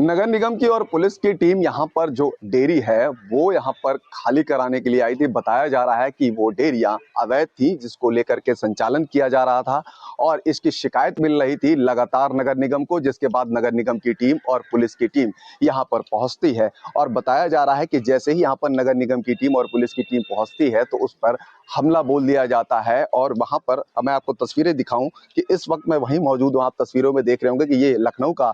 नगर निगम की और पुलिस की टीम यहाँ पर जो डेयरी है वो यहाँ पर खाली कराने के लिए आई थी। बताया जा रहा है कि वो डेयरियां अवैध थी, जिसको लेकर के संचालन किया जा रहा था और इसकी शिकायत मिल रही थी लगातार नगर निगम को, जिसके बाद नगर निगम की टीम और पुलिस की टीम यहाँ पर पहुंचती है। और बताया जा रहा है कि जैसे ही यहाँ पर नगर निगम की टीम और पुलिस की टीम पहुंचती है तो उस पर हमला बोल दिया जाता है। और वहां पर मैं आपको तस्वीरें दिखाऊं कि इस वक्त मैं वहीं मौजूद हूं। आप तस्वीरों में देख रहे होंगे कि ये लखनऊ का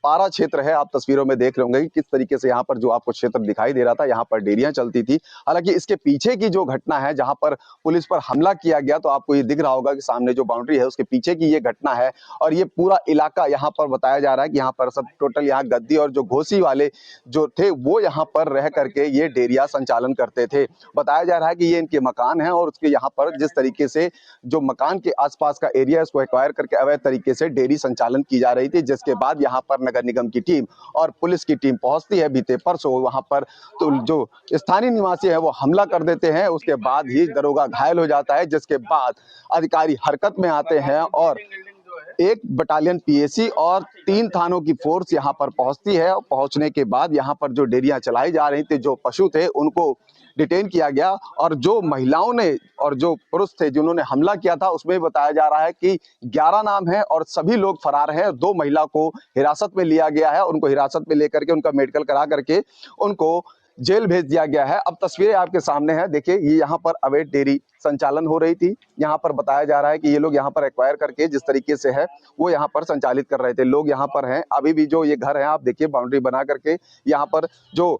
पारा क्षेत्र है। आप तस्वीरों में देख रहे होंगे कि किस तरीके से यहाँ पर जो आपको क्षेत्र दिखाई दे रहा था, यहाँ पर डेयरियां चलती थी। हालांकि इसके पीछे की जो घटना है, जहां पर पुलिस पर हमला किया गया, तो आपको ये दिख रहा होगा कि सामने जो बाउंड्री है उसके पीछे की ये घटना है। और ये पूरा इलाका यहाँ पर बताया जा रहा है कि यहाँ पर सब टोटल यहाँ गद्दी और जो घोसी वाले जो थे वो यहाँ पर रह करके ये डेयरिया संचालन करते थे। बताया जा रहा है कि ये इनके मकान है और उसके यहाँ पर जिस तरीके से जो मकान के आसपास का एरिया है उसको एक्वायर करके अवैध तरीके से डेयरी संचालन की जा रही थी, जिसके बाद यहाँ पर नगर निगम की टीम और पुलिस की टीम पहुंचती है बीते परसों वहां पर। तो जो स्थानीय निवासी है वो हमला कर देते हैं, उसके बाद ही दरोगा घायल हो जाता है, जिसके बाद अधिकारी हरकत में आते हैं और 1 बटालियन पीएसी और 3 थानों की फोर्स यहाँ पर पहुंचती है। और पहुंचने के बाद यहाँ पर जो डेयरियां चलाई जा रही थी, जो पशु थे उनको डिटेन किया गया। और जो महिलाओं ने और जो पुरुष थे जिन्होंने हमला किया था, उसमें बताया जा रहा है कि 11 नाम है और सभी लोग फरार हैं। 2 महिला को हिरासत में लिया गया है, उनको हिरासत में लेकर के उनका मेडिकल करा करके उनको जेल भेज दिया गया है। अब तस्वीरें आपके सामने है, देखिए ये यहाँ पर अवैध डेयरी संचालन हो रही थी। यहाँ पर बताया जा रहा है कि ये लोग यहाँ पर एक्वायर करके जिस तरीके से है वो यहाँ पर संचालित कर रहे थे। लोग यहाँ पर हैं, अभी भी जो ये घर है आप देखिए, बाउंड्री बना करके यहाँ पर जो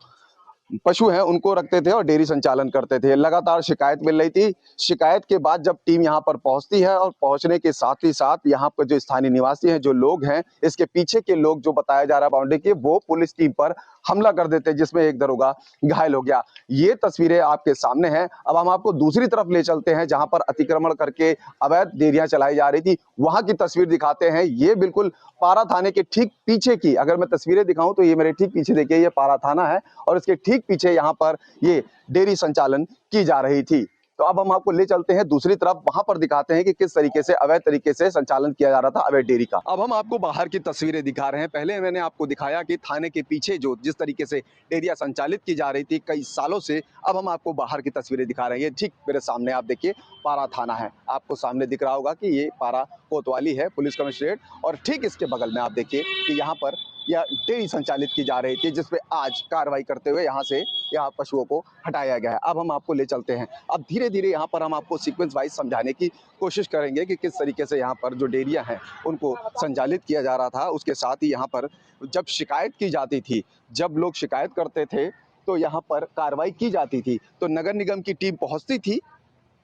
पशु हैं उनको रखते थे और डेयरी संचालन करते थे। लगातार शिकायत मिल रही थी। शिकायत के बाद जब टीम यहाँ पर पहुंचती है और पहुंचने के साथ ही साथ यहाँ पर जो स्थानीय निवासी हैं, जो लोग हैं, इसके पीछे के लोग जो बताया जा रहा है बाउंड्री के, वो पुलिस टीम पर हमला कर देते हैं, जिसमें एक दरोगा घायल हो गया। ये तस्वीरें आपके सामने हैं। अब हम आपको दूसरी तरफ ले चलते हैं जहां पर अतिक्रमण करके अवैध डेयरियां चलाई जा रही थी, वहां की तस्वीर दिखाते हैं। ये बिल्कुल पारा थाने के ठीक पीछे की अगर मैं तस्वीरें दिखाऊं तो ये मेरे ठीक पीछे देखिए, ये पारा थाना है और इसके ठीक पीछे यहाँ पर ये डेयरी संचालन की जा रही थी। तो अब हम आपको ले चलते हैं दूसरी तरफ, वहां पर दिखाते हैं कि किस तरीके से अवैध तरीके से संचालन किया जा रहा था अवैध डेयरी का। अब हम आपको बाहर की तस्वीरें दिखा रहे हैं। पहले मैंने आपको दिखाया कि थाने के पीछे जो जिस तरीके से डेयरिया संचालित की जा रही थी कई सालों से, अब हम आपको बाहर की तस्वीरें दिखा रहे हैं। ये ठीक मेरे सामने आप देखिए पारा थाना है, आपको सामने दिख रहा होगा कि ये पारा कोतवाली है, पुलिस कमिश्नरेट। और ठीक इसके बगल में आप देखिए कि यहाँ पर यह डेयरी संचालित की जा रही थी, जिसपे आज कार्रवाई करते हुए यहाँ पशुओं को हटाया गया है। अब हम आपको ले चलते हैं। अब धीरे धीरे यहाँ पर हम आपको सीक्वेंस वाइज समझाने की कोशिश करेंगे कि किस तरीके से यहाँ पर जो डेयरियां हैं उनको संचालित किया जा रहा था। उसके साथ ही यहाँ पर जब शिकायत की जाती थी, जब लोग शिकायत करते थे तो यहाँ पर कार्रवाई की जाती थी। तो नगर निगम की टीम पहुंचती थी,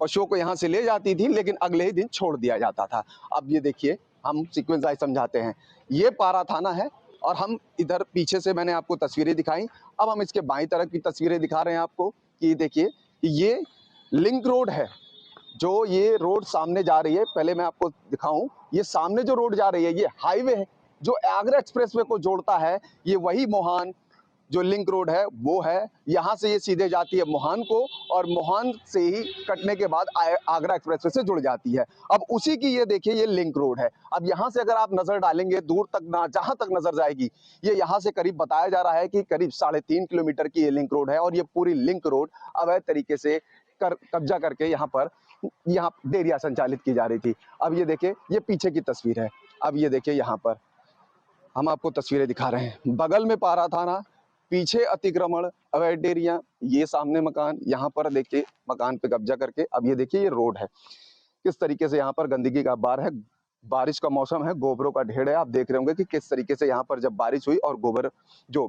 पशुओं को यहाँ से ले जाती थी, लेकिन अगले ही दिन छोड़ दिया जाता था। अब ये देखिए, हम सीक्वेंस वाइज समझाते हैं। ये पारा थाना है और हम इधर पीछे से मैंने आपको तस्वीरें दिखाई। अब हम इसके बाईं तरफ की तस्वीरें दिखा रहे हैं आपको कि देखिए ये लिंक रोड है। जो ये रोड सामने जा रही है, पहले मैं आपको दिखाऊं, ये सामने जो रोड जा रही है ये हाईवे है जो आगरा एक्सप्रेसवे को जोड़ता है। ये वही मोहान जो लिंक रोड है वो है, यहाँ से ये सीधे जाती है मोहान को और मोहान से ही कटने के बाद आगरा एक्सप्रेसवे से जुड़ जाती है। अब उसी की ये देखिए ये लिंक रोड है। अब यहाँ से अगर आप नजर डालेंगे दूर तक, ना जहां तक नजर जाएगी, ये यहाँ से करीब बताया जा रहा है कि करीब 3.5 किलोमीटर की ये लिंक रोड है। और ये पूरी लिंक रोड अवैध तरीके से कब्जा करके यहाँ डेयरिया संचालित की जा रही थी। अब ये देखिए, ये पीछे की तस्वीर है। अब ये देखिए, यहाँ पर हम आपको तस्वीरें दिखा रहे हैं। बगल में पारा थाना, पीछे अतिक्रमण, अवैध डेयरियां, ये सामने मकान, यहाँ पर देखिए मकान पे कब्जा करके। अब ये देखिए ये रोड है, किस तरीके से यहाँ पर गंदगी का बार है। बारिश का मौसम है, गोबरों का ढेर है। आप देख रहे होंगे कि किस तरीके से यहाँ पर जब बारिश हुई और गोबर जो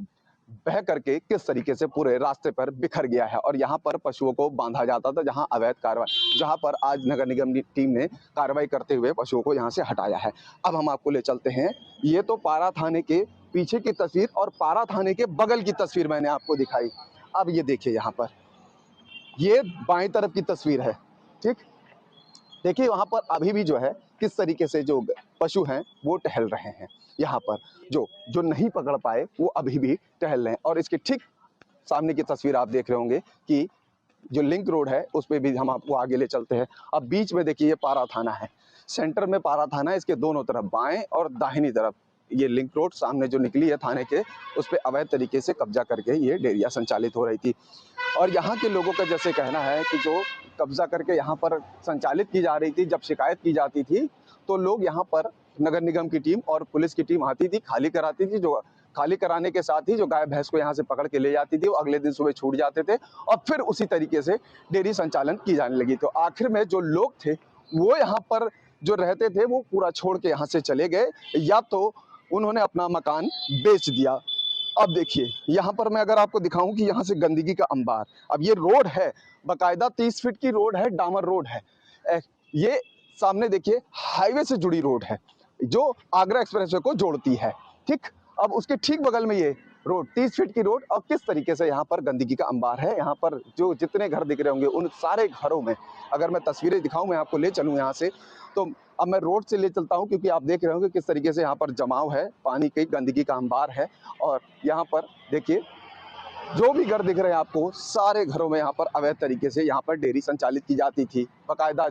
बह करके किस तरीके से पूरे रास्ते पर बिखर गया है। और यहाँ पर पशुओं को बांधा जाता था, जहाँ अवैध कार्रवाई, जहाँ पर आज नगर निगम की टीम ने कार्रवाई करते हुए पशुओं को यहाँ से हटाया है। अब हम आपको ले चलते हैं। ये तो पारा थाने के पीछे की तस्वीर और पारा थाने के बगल की तस्वीर मैंने आपको दिखाई। अब ये देखिए, यहाँ पर ये बाईं तरफ की तस्वीर है। ठीक, देखिए वहां पर अभी भी जो है किस तरीके से जो पशु हैं वो टहल रहे हैं। यहाँ पर जो जो नहीं पकड़ पाए वो अभी भी टहल रहे हैं। और इसके ठीक सामने की तस्वीर आप देख रहे होंगे कि जो लिंक रोड है उस पर भी हम आपको आगे ले चलते हैं। अब बीच में देखिए ये पारा थाना है, सेंटर में पारा थाना है, इसके दोनों तरफ बाएं और दाहिनी तरफ ये लिंक रोड सामने जो निकली है थाने के, उस पर अवैध तरीके से कब्जा करके ये डेयरियाँ संचालित हो रही थी। और यहाँ के लोगों का जैसे कहना है कि जो कब्जा करके यहाँ पर संचालित की जा रही थी, जब शिकायत की जाती थी तो लोग यहाँ पर नगर निगम की टीम और पुलिस की टीम आती थी, खाली कराती थी। जो खाली कराने के साथ ही जो गाय भैंस को यहाँ से पकड़ के ले जाती थी, वो अगले दिन सुबह छूट जाते थे और फिर उसी तरीके से डेयरी संचालन की जाने लगी। तो आखिर में जो लोग थे वो यहाँ पर जो रहते थे वो पूरा छोड़ के यहाँ से चले गए, या तो उन्होंने अपना मकान बेच दिया। अब देखिए यहाँ पर मैं अगर आपको दिखाऊं कि यहाँ से गंदगी का अंबार, अब ये रोड है बाकायदा 30 फीट की रोड है, डामर रोड है। ये सामने देखिए हाईवे से जुड़ी रोड है जो आगरा एक्सप्रेसवे को जोड़ती है, ठीक। अब उसके ठीक बगल में ये रोड 30 फीट की रोड, और किस तरीके से यहाँ पर गंदगी का अंबार है। यहाँ पर जो जितने घर दिख रहे होंगे उन सारे घरों में अगर मैं तस्वीरें दिखाऊं, मैं आपको ले चलूं यहाँ से, तो अब मैं रोड से ले चलता हूँ क्योंकि आप देख रहे होंगे किस तरीके से यहाँ पर जमाव है, पानी की गंदगी का अंबार है। और यहाँ पर देखिए जो भी घर दिख रहे हैं आपको, सारे घरों में यहाँ पर अवैध तरीके से यहाँ पर डेयरी संचालित की जाती थी। बाकायदा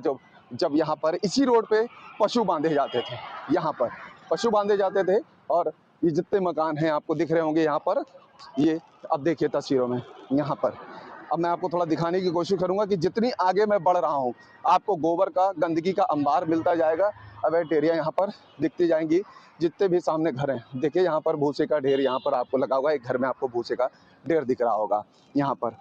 जब यहाँ पर इसी रोड पे पशु बांधे जाते थे, यहाँ पर पशु बांधे जाते थे। और ये जितने मकान हैं आपको दिख रहे होंगे यहाँ पर, ये अब देखिए तस्वीरों में यहाँ पर। अब मैं आपको थोड़ा दिखाने की कोशिश करूंगा कि जितनी आगे मैं बढ़ रहा हूँ आपको गोबर का, गंदगी का अंबार मिलता जाएगा। अवैध डेयरियाँ यहाँ पर दिखती जाएंगी। जितने भी सामने घर हैं देखिए, यहाँ पर भूसे का ढेर यहाँ पर आपको लगा हुआ है। एक घर में आपको भूसे का ढेर दिख रहा होगा, यहाँ पर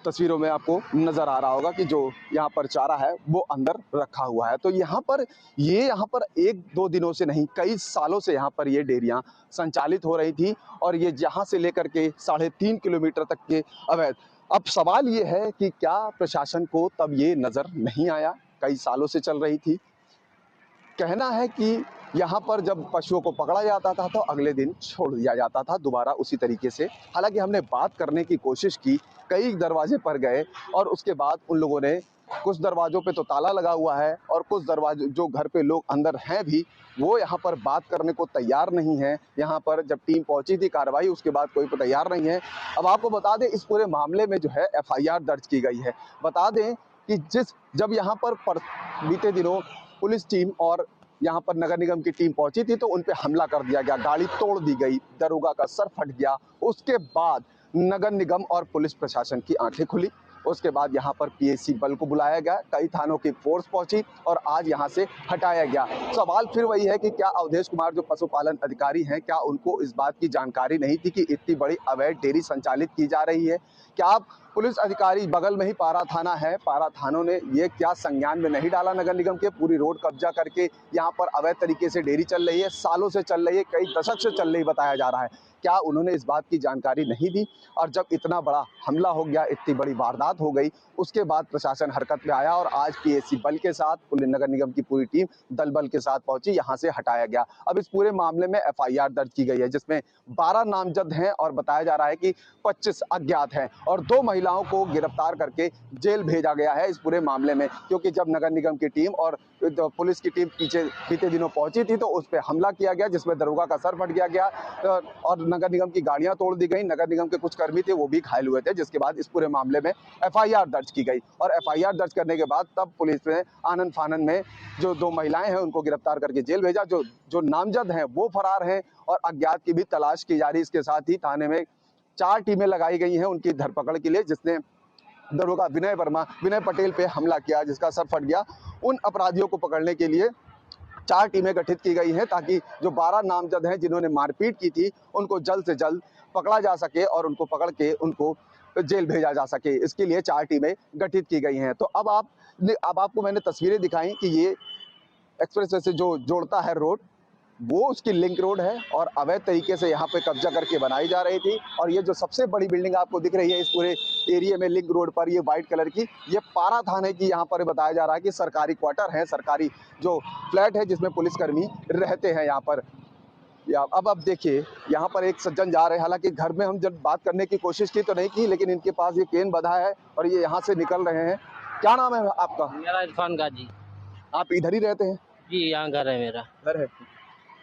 तस्वीरों में आपको नजर आ रहा होगा कि जो यहाँ पर चारा है वो अंदर रखा हुआ है। तो यहाँ पर यहाँ पर 1-2 दिनों से नहीं, कई सालों से यहाँ पर ये डेयरियाँ संचालित हो रही थी, और ये जहाँ से लेकर के 3.5 किलोमीटर तक के अवैध। अब सवाल ये है कि क्या प्रशासन को तब ये नज़र नहीं आया? कई सालों से चल रही थी। कहना है कि यहाँ पर जब पशुओं को पकड़ा जाता था तो अगले दिन छोड़ दिया जाता था दोबारा उसी तरीके से। हालांकि हमने बात करने की कोशिश की, कई दरवाजे पर गए, और उसके बाद उन लोगों ने, कुछ दरवाजों पे तो ताला लगा हुआ है और कुछ दरवाजे जो घर पे लोग अंदर हैं भी, वो यहाँ पर बात करने को तैयार नहीं है। यहाँ पर जब टीम पहुंची थी कार्रवाई, उसके बाद कोई तैयार नहीं है। अब आपको बता दें इस पूरे मामले में जो है FIR दर्ज की गई है। बता दें कि जब यहाँ पर बीते दिनों पुलिस टीम और यहाँ पर नगर निगम की टीम पहुंची थी तो उन पे हमला कर दिया गया, गाड़ी तोड़ दी गई, दरोगा का सर फट गया। उसके बाद नगर निगम और पुलिस प्रशासन की आंखें खुली। उसके बाद यहाँ पर PSC बल को बुलाया गया, कई थानों की फोर्स पहुंची और आज यहाँ से हटाया गया। सवाल फिर वही है कि क्या अवधेश कुमार जो पशुपालन अधिकारी हैं, क्या उनको इस बात की जानकारी नहीं थी कि इतनी बड़ी अवैध डेयरी संचालित की जा रही है? क्या पुलिस अधिकारी, बगल में ही पारा थाना है, पारा थानों ने ये क्या संज्ञान में नहीं डाला नगर निगम के? पूरी रोड कब्जा करके यहाँ पर अवैध तरीके से डेयरी चल रही है, सालों से चल रही है, कई दशक से चल रही बताया जा रहा है। क्या उन्होंने इस बात की जानकारी नहीं दी? और जब इतना बड़ा हमला हो गया, इतनी बड़ी वारदात हो गई, उसके बाद प्रशासन हरकत में आया और आज PSC बल के साथ पुलिस नगर निगम की पूरी टीम दल बल के साथ पहुंची, यहाँ से हटाया गया। अब इस पूरे मामले में FIR दर्ज की गई है जिसमें 12 नामजद हैं और बताया जा रहा है कि 25 अज्ञात हैं और 2 महिलाओं को गिरफ्तार करके जेल भेजा गया है इस पूरे मामले में। क्योंकि जब नगर निगम की टीम और पुलिस की टीम बीते दिनों पहुंची थी तो उस पर हमला किया गया जिसमें दरोगा का सर फट गया और नगर निगम की गाड़ियां तोड़ दी गई। नगर निगम के कुछ कर्मी थे वो भी घायल हुए थे, जिसके बाद इस पूरे मामले में FIR दर्ज की गई। और FIR दर्ज करने के बाद तब पुलिस ने आनन फानन में जो 2 महिलाएं हैं उनको गिरफ्तार करके जेल भेजा। जो नामजद हैं वो फरार हैं और अज्ञात की भी तलाश की जा रही। इसके साथ ही थाने में 4 टीमें लगाई गई हैं उनकी धरपकड़ के लिए, जिसने दरोगा विनय पटेल पे हमला किया जिसका सर फट गया। उन अपराधियों को पकड़ने के लिए 4 टीमें गठित की गई हैं ताकि जो 12 नामजद हैं जिन्होंने मारपीट की थी उनको जल्द से जल्द पकड़ा जा सके और उनको पकड़ के उनको जेल भेजा जा सके। इसके लिए 4 टीमें गठित की गई हैं। तो अब आपको मैंने तस्वीरें दिखाई कि ये एक्सप्रेसवे से जो जोड़ता है रोड, वो उसकी लिंक रोड है और अवैध तरीके से यहाँ पे कब्जा करके बनाई जा रही थी। और ये जो सबसे बड़ी बिल्डिंग आपको दिख रही है इस पूरे एरिया में लिंक रोड पर, ये वाइट कलर की, ये पारा थाने की यहाँ पर बताया जा रहा है कि सरकारी क्वार्टर है, सरकारी जो फ्लैट है जिसमें पुलिसकर्मी रहते हैं यहाँ पर। अब देखिए यहाँ पर एक सज्जन जा रहे हैं, हालांकि घर में हम जब बात करने की कोशिश की तो नहीं की, लेकिन इनके पास ये केन बंधा है और ये यहाँ से निकल रहे हैं। क्या नाम है आपका? मेरा इरफान गाजी। आप इधर ही रहते हैं? जी, यहाँ घर है मेरा। घर है।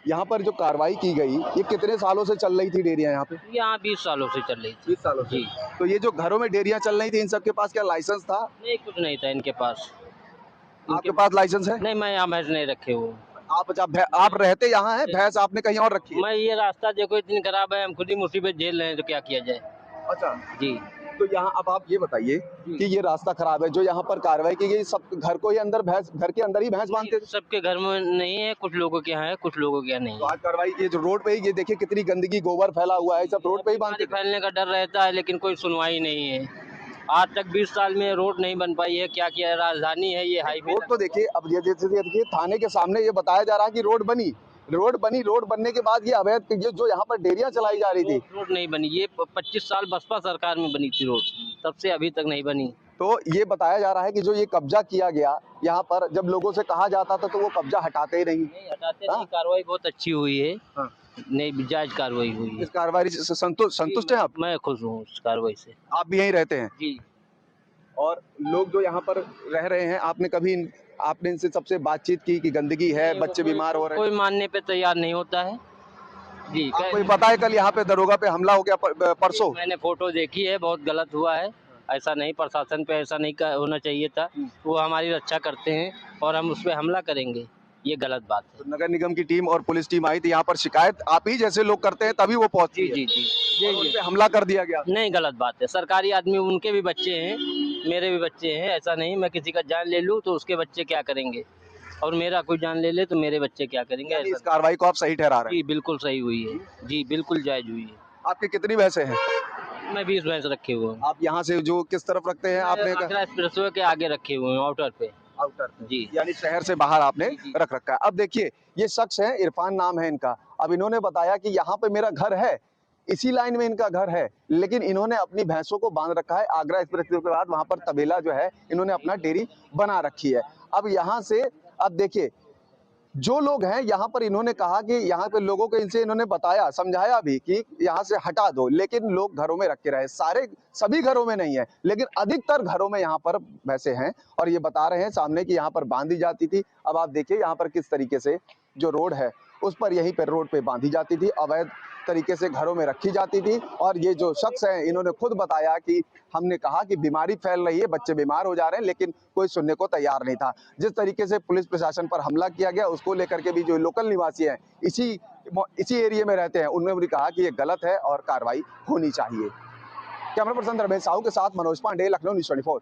यहाँ पर जो कार्रवाई की गई ये कितने सालों से चल रही थी डेयरियाँ यहाँ पे? यहाँ 20 सालों से चल रही थी। 20 सालों से? जी। तो ये जो घरों में डेयरियाँ चल रही थी इन सबके पास क्या लाइसेंस था? नहीं, कुछ नहीं था इनके पास। आपके पास लाइसेंस है? नहीं, मैं यहाँ भैंस नहीं रखे हुए। आप रहते यहाँ हैं, भैंस आपने कहीं और रखी है? मैं ये रास्ता देखो इतनी खराब है, हम खुद ही मुसीबत झेल रहे हैं, तो क्या किया जाए। अच्छा, जी तो यहाँ अब आप ये बताइए कि ये रास्ता खराब है, जो यहाँ पर कार्रवाई की गई, सब घर को ही अंदर भैंस, घर के अंदर ही भैंस बांधते थे? सबके घर में नहीं है, कुछ लोगों के यहाँ है, कुछ लोगों के यहाँ नहीं तो है। आज कार्रवाई ये जो रोड पे ही, ये देखिए कितनी गंदगी, गोबर फैला हुआ है, सब रोड पे ही बांधते थे। फैलने का डर रहता है, लेकिन कोई सुनवाई नहीं है। आज तक 20 साल में रोड नहीं बन पाई है। क्या किया, राजधानी है ये, हाईवे। रोड तो देखिए, अब ये जैसे देखिए थाने के सामने ये बताया जा रहा है कि रोड बनी, रोड बनने के बाद ये अवैध, ये जो यहाँ पर डेयरियां चलाई जा रही थी, रोड नहीं बनी। ये 25 साल बसपा सरकार में बनी थी रोड, तब से अभी तक नहीं बनी। तो ये बताया जा रहा है कि जो ये कब्जा किया गया यहाँ पर, जब लोगों से कहा जाता था तो वो कब्जा हटाते ही नहीं। हटाते नहीं। कार्रवाई बहुत अच्छी हुई है। हाँ। नहीं, जायज कार्रवाई हुई है। इस कार्रवाई से संतुष्ट हैं आप? मैं खुश हूँ इस कार्रवाई से। आप भी यहीं रहते हैं? जी। और लोग जो यहाँ पर रह रहे हैं, आपने इनसे सबसे बातचीत की कि गंदगी है, बच्चे बीमार हो रहे हैं? कोई मानने पे तैयार नहीं होता है जी। आपको पता है कल यहाँ पे दरोगा पे हमला हो गया परसों? मैंने फोटो देखी है, बहुत गलत हुआ है। ऐसा नहीं, प्रशासन पे ऐसा नहीं होना चाहिए था। वो हमारी रक्षा करते हैं और हम उस पर हमला करेंगे, ये गलत बात है। तो नगर निगम की टीम और पुलिस टीम आई थी यहाँ पर, शिकायत आप ही जैसे लोग करते हैं तभी वो पहुंची है। जी। उन पे हमला कर दिया गया? नहीं, गलत बात है। सरकारी आदमी, उनके भी बच्चे हैं, मेरे भी बच्चे हैं। ऐसा नहीं मैं किसी का जान ले लूँ तो उसके बच्चे क्या करेंगे, और मेरा कोई जान ले ले तो मेरे बच्चे क्या करेंगे। इस कार्रवाई को आप सही ठहरा रहे हैं? जी बिल्कुल सही हुई है जी, बिल्कुल जायज हुई है। आपकी कितनी भैंसे हैं? मैं 20 भैंस रखे हुए हैं। आप यहाँ से जो किस तरफ रखते हैं? आपने आगरा एक्सप्रेसवे के आगे रखे हुए हैं, आउटर पे। आउटर जी, यानी शहर से बाहर आपने रख रखा है। अब देखिए, ये शख्स है, इरफान नाम है इनका। अब इन्होंने बताया कि यहाँ पे मेरा घर है, इसी लाइन में इनका घर है, लेकिन इन्होंने अपनी भैंसों को बांध रखा है आगरा एक्सप्रेस के बाद। वहां पर तबेला जो है, इन्होंने अपना डेयरी बना रखी है। अब यहाँ से, अब देखिए जो लोग हैं यहाँ पर, इन्होंने कहा कि यहाँ पे लोगों को, इनसे इन्होंने बताया, समझाया भी कि यहाँ से हटा दो, लेकिन लोग घरों में रख के रहे। सभी घरों में नहीं है, लेकिन अधिकतर घरों में यहाँ पर भैंसे हैं, और ये बता रहे हैं सामने कि यहाँ पर बांधी जाती थी। अब आप देखिए यहाँ पर किस तरीके से जो रोड है उस पर, यहीं पर रोड पे बांधी जाती थी, अवैध तरीके से घरों में रखी जाती थी। और ये जो शख्स हैं, इन्होंने खुद बताया कि हमने कहा कि बीमारी फैल रही है, बच्चे बीमार हो जा रहे हैं, लेकिन कोई सुनने को तैयार नहीं था। जिस तरीके से पुलिस प्रशासन पर हमला किया गया, उसको लेकर के भी जो लोकल निवासी हैं, इसी एरिया में रहते हैं, उन्होंने भी कहा कि ये गलत है और कार्रवाई होनी चाहिए। कैमरा पर्सन रमेश साहू के साथ मनोज पांडे, लखनऊ न्यूज़ 24।